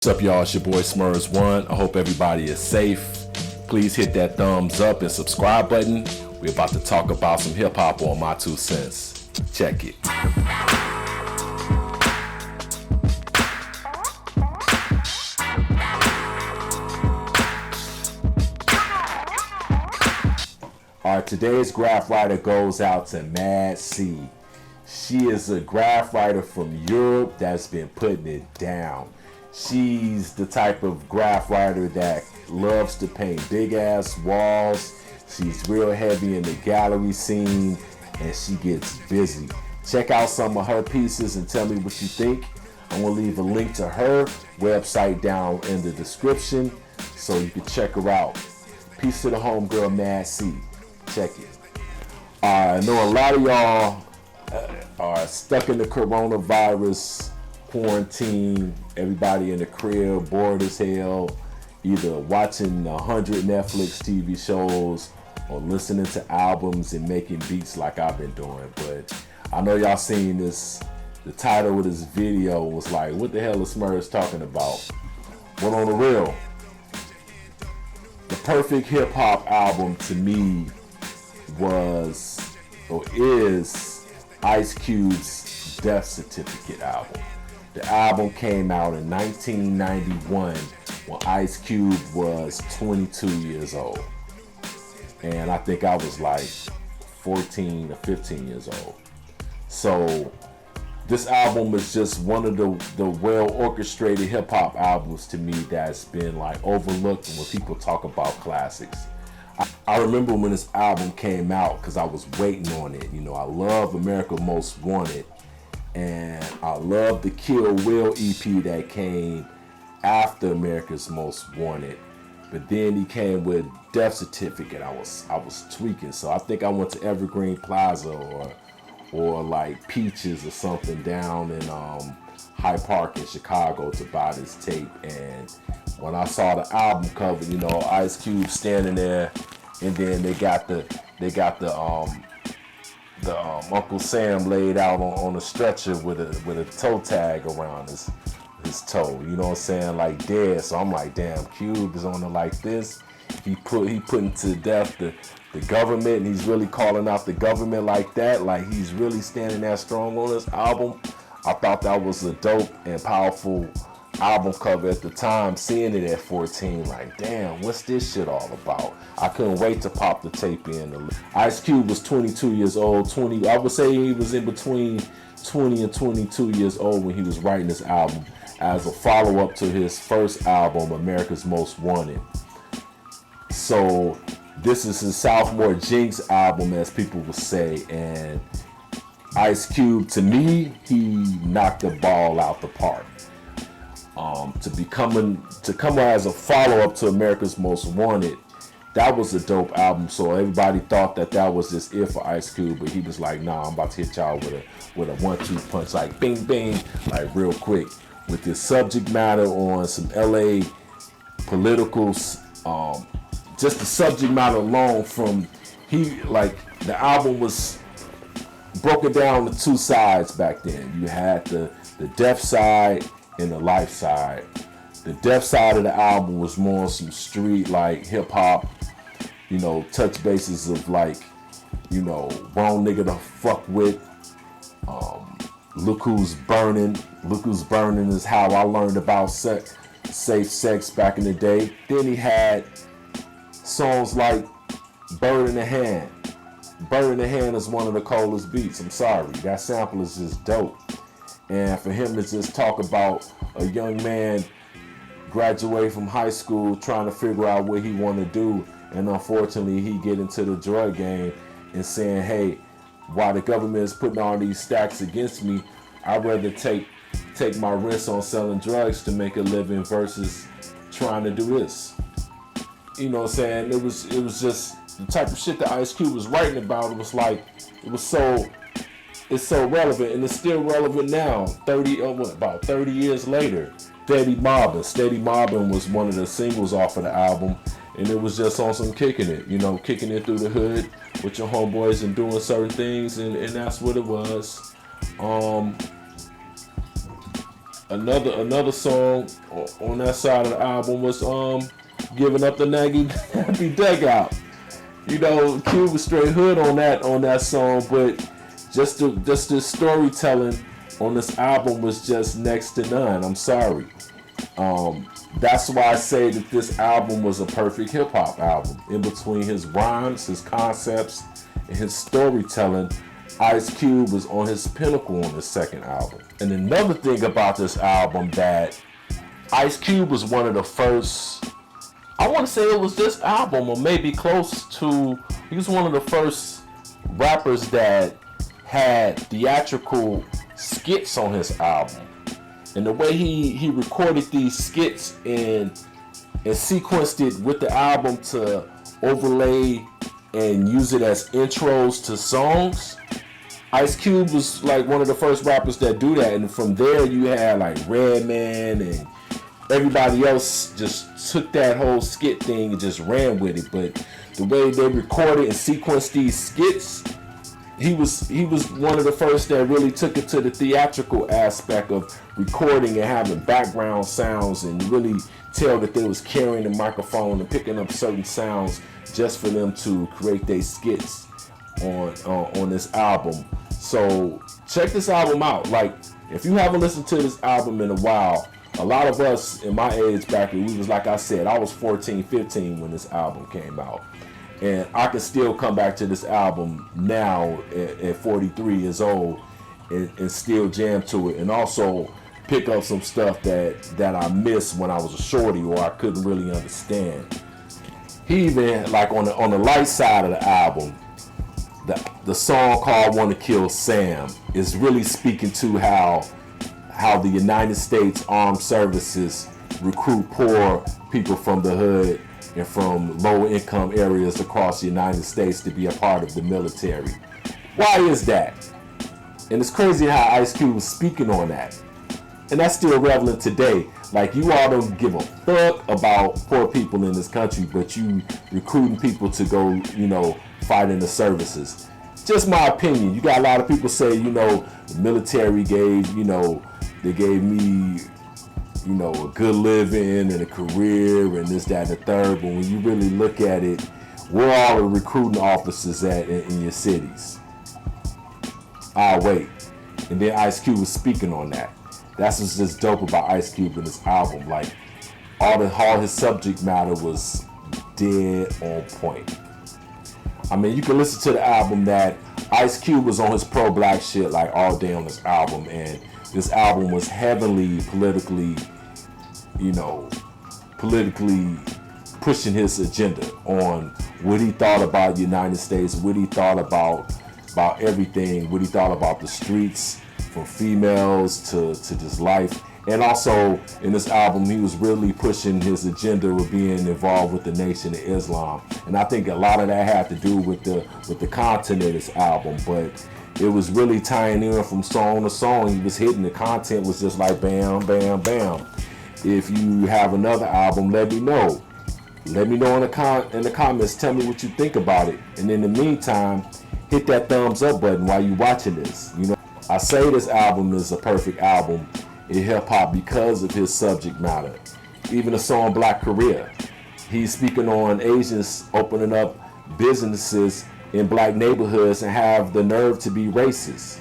What's up, y'all? It's your boy Smurs1. I hope everybody is safe. Please hit that thumbs up and subscribe button. We're about to talk about some hip hop on my 2 cents. Check it. Alright, today's graph writer goes out to Mad C. She is a graph writer from Europe that's been putting it down. She's the type of graph writer that loves to paint big ass walls. She's real heavy in the gallery scene and she gets busy. Check out some of her pieces and tell me what you think. I'm gonna leave a link to her website down in the description so you can check her out. Peace to the homegirl Mad C. Check it. I know a lot of y'all are stuck in the coronavirus quarantine, everybody in the crib, bored as hell, either watching 100 Netflix TV shows or listening to albums and making beats like I've been doing. But I know y'all seen this. The title of this video was like, what the hell is Smurs talking about? But on the real, the Perfect HipHop Album to me was or is Ice Cube's Death Certificate album. The album came out in 1991 when Ice Cube was 22 years old. And I think I was like 14 or 15 years old. So this album is just one of the well-orchestrated hip-hop albums to me that's been like overlooked when people talk about classics. I remember when this album came out because I was waiting on it. You know, I love America Most Wanted. And I love the Kill Will EP that came after America's Most Wanted. But then he came with Death Certificate. I was tweaking. So I think I went to Evergreen Plaza or like Peaches or something down in Hyde Park in Chicago to buy this tape. And when I saw the album cover, you know, Ice Cube standing there, and then they got the Uncle Sam laid out on a stretcher with a toe tag around his toe. You know what I'm saying? Like dead. So I'm like, damn, Cube is on it like this. He putting to death the government, and he's really calling out the government like that. Like he's really standing that strong on this album. I thought that was a dope and powerful album cover at the time. Seeing it at 14, like damn, what's this shit all about? I couldn't wait to pop the tape in. Ice Cube was 22 years old. I would say he was in between 20 and 22 years old when he was writing this album as a follow-up to his first album, America's Most Wanted. So this is his sophomore Jinx album, as people would say, and Ice Cube, to me, he knocked the ball out the park. To come as a follow-up to America's Most Wanted, that was a dope album. So everybody thought that was just it for Ice Cube, but he was like, nah, I'm about to hit y'all with a 1-2 punch, like bing bing, like real quick, with this subject matter on some LA politicals. Just the subject matter alone, the album was broken down to two sides back then. You had the death side and the life side. The death side of the album was more some street like hip hop, you know, touch bases of like, you know, wrong nigga to fuck with. Look Who's Burning. Look Who's Burning is how I learned about safe sex back in the day. Then he had songs like Bird in the Hand. Bird in the Hand is one of the coldest beats. I'm sorry, that sample is just dope. And for him to just talk about a young man graduate from high school trying to figure out what he want to do, and unfortunately he get into the drug game and saying, hey, while the government is putting all these stacks against me, I'd rather take my risk on selling drugs to make a living versus trying to do this. You know what I'm saying? It was just the type of shit that Ice Cube was writing about. It's so relevant, and it's still relevant now. About 30 years later. Steady Mobbin was one of the singles off of the album, and it was just on some kicking it through the hood with your homeboys and doing certain things, and that's what it was. Another song on that side of the album was Giving Up the Nappy Dugout. You know, Cube was straight hood on that song, but just the storytelling on this album was just next to none. I'm sorry. That's why I say that this album was a perfect hip hop album. In between his rhymes, his concepts, and his storytelling, Ice Cube was on his pinnacle on his second album. And another thing about this album, that Ice Cube was one of the first, I want to say it was this album, or maybe close to, he was one of the first rappers that had theatrical skits on his album. And the way he recorded these skits and sequenced it with the album to overlay and use it as intros to songs, Ice Cube was like one of the first rappers that do that. And from there you had like Redman and everybody else just took that whole skit thing and just ran with it. But the way they recorded and sequenced these skits, he was one of the first that really took it to the theatrical aspect of recording and having background sounds, and really tell that they was carrying the microphone and picking up certain sounds just for them to create their skits on this album. So check this album out. Like, if you haven't listened to this album in a while, a lot of us in my age bracket, we was, like I said, I was 14, 15 when this album came out. And I can still come back to this album now at 43 years old and still jam to it, and also pick up some stuff that I missed when I was a shorty or I couldn't really understand. He even, like on the light side of the album, the song called "Wanna Kill Sam" is really speaking to how the United States Armed Services recruit poor people from the hood and from low income areas across the United States to be a part of the military. Why is that? And it's crazy how Ice Cube was speaking on that. And that's still relevant today. Like, you all don't give a fuck about poor people in this country, but you recruiting people to go, you know, fight in the services. Just my opinion. You got a lot of people say, you know, the military gave, you know, they gave me, you know, a good living and a career and this, that, and the third. But when you really look at it, where are all the recruiting officers at in your cities? I'll wait. And then Ice Cube was speaking on that. That's what's just dope about Ice Cube in this album. Like, all his subject matter was dead on point. I mean, you can listen to the album that Ice Cube was on his pro-black shit like all day on this album, and this album was heavily politically pushing his agenda on what he thought about the United States, what he thought about everything, what he thought about the streets, from females to just life. And also in this album, he was really pushing his agenda of being involved with the Nation of Islam. And I think a lot of that had to do with the content of this album, but it was really tying in from song to song. He was hitting, the content was just like bam, bam, bam. If you have another album, let me know. Let me know in the comments. Tell me what you think about it. And in the meantime, hit that thumbs up button while you're watching this. You know, I say this album is a perfect album in hip hop because of his subject matter. Even the song Black Korea, he's speaking on Asians opening up businesses in black neighborhoods and have the nerve to be racist.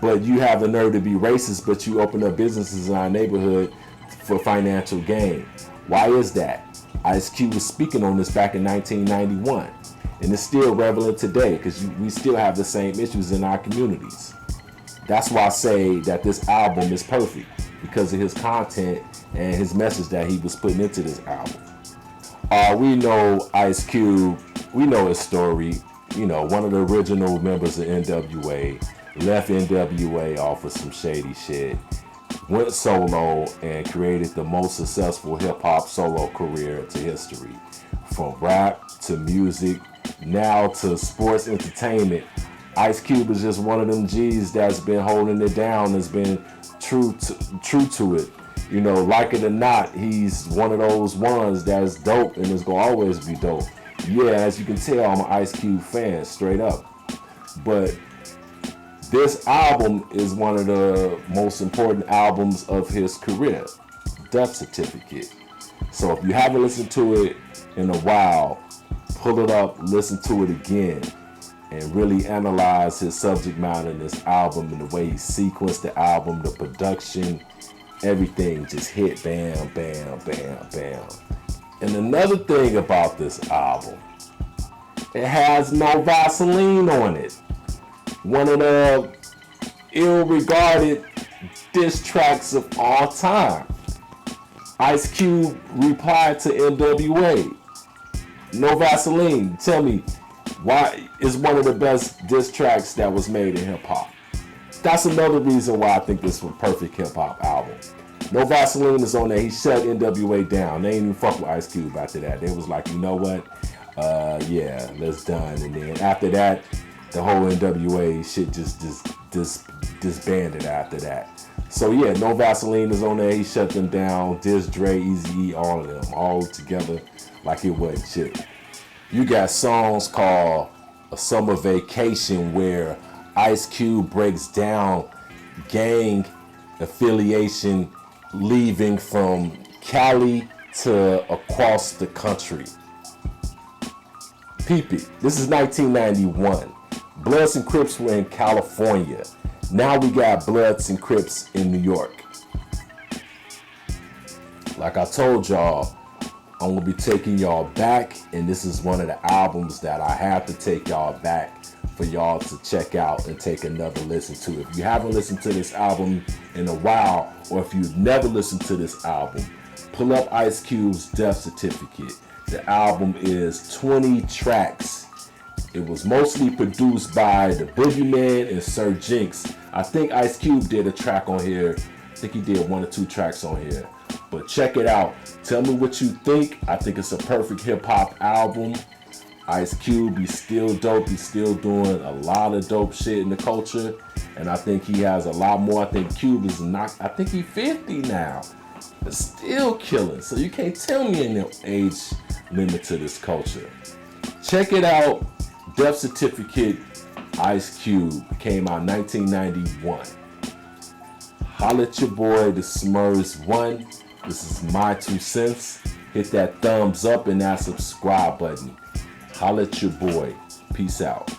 But you have the nerve to be racist, but you open up businesses in our neighborhood for financial gain. Why is that? Ice Cube was speaking on this back in 1991, and it's still relevant today because we still have the same issues in our communities. That's why I say that this album is perfect, because of his content and his message that he was putting into this album. We know Ice Cube, we know his story. You know, one of the original members of NWA, left NWA off of some shady shit, went solo and created the most successful hip-hop solo career to history. From rap to music, now to sports entertainment, Ice Cube is just one of them G's that's been holding it down, that's been true to it. You know, like it or not, he's one of those ones that's dope and is gonna always be dope. Yeah, as you can tell, I'm an Ice Cube fan, straight up. But This album is one of the most important albums of his career, Death Certificate. So if you haven't listened to it in a while, pull it up, listen to it again, and really analyze his subject matter in this album and the way he sequenced the album, the production, everything just hit bam, bam, bam, bam. And another thing about this album, it has no Vaseline on it. One of the ill-regarded diss tracks of all time. Ice Cube replied to NWA. No Vaseline. Tell me, why is one of the best diss tracks that was made in hip-hop? That's another reason why I think this was a perfect hip-hop album. No Vaseline is on there. He shut NWA down. They ain't even fuck with Ice Cube after that. They was like, you know what? Yeah, let's done. And then after that, the whole NWA shit just disbanded after that. So yeah, No Vaseline is on there. He shut them down. Diss Dre, Eazy-E, all of them, all together like it wasn't shit. You got songs called A Summer Vacation where Ice Cube breaks down gang affiliation leaving from Cali to across the country. Peep it. This is 1991. Bloods and Crips were in California. Now we got Bloods and Crips in New York. Like I told y'all, I'm going to be taking y'all back, and this is one of the albums that I have to take y'all back for y'all to check out and take another listen to. If you haven't listened to this album in a while, or if you've never listened to this album, pull up Ice Cube's Death Certificate. The album is 20 tracks. It was mostly produced by the Boogeyman and Sir Jinx. I think Ice Cube did a track on here. I think he did 1 or 2 tracks on here. But check it out. Tell me what you think. I think it's a perfect hip-hop album. Ice Cube, he's still dope. He's still doing a lot of dope shit in the culture. And I think he has a lot more. I think Cube is not, I think he's 50 now. But still killing. So you can't tell me any age limit to this culture. Check it out. Death Certificate, Ice Cube, came out 1991. Holla at your boy, the Smurfs 1. This is my 2 cents. Hit that thumbs up and that subscribe button. Holla at your boy. Peace out.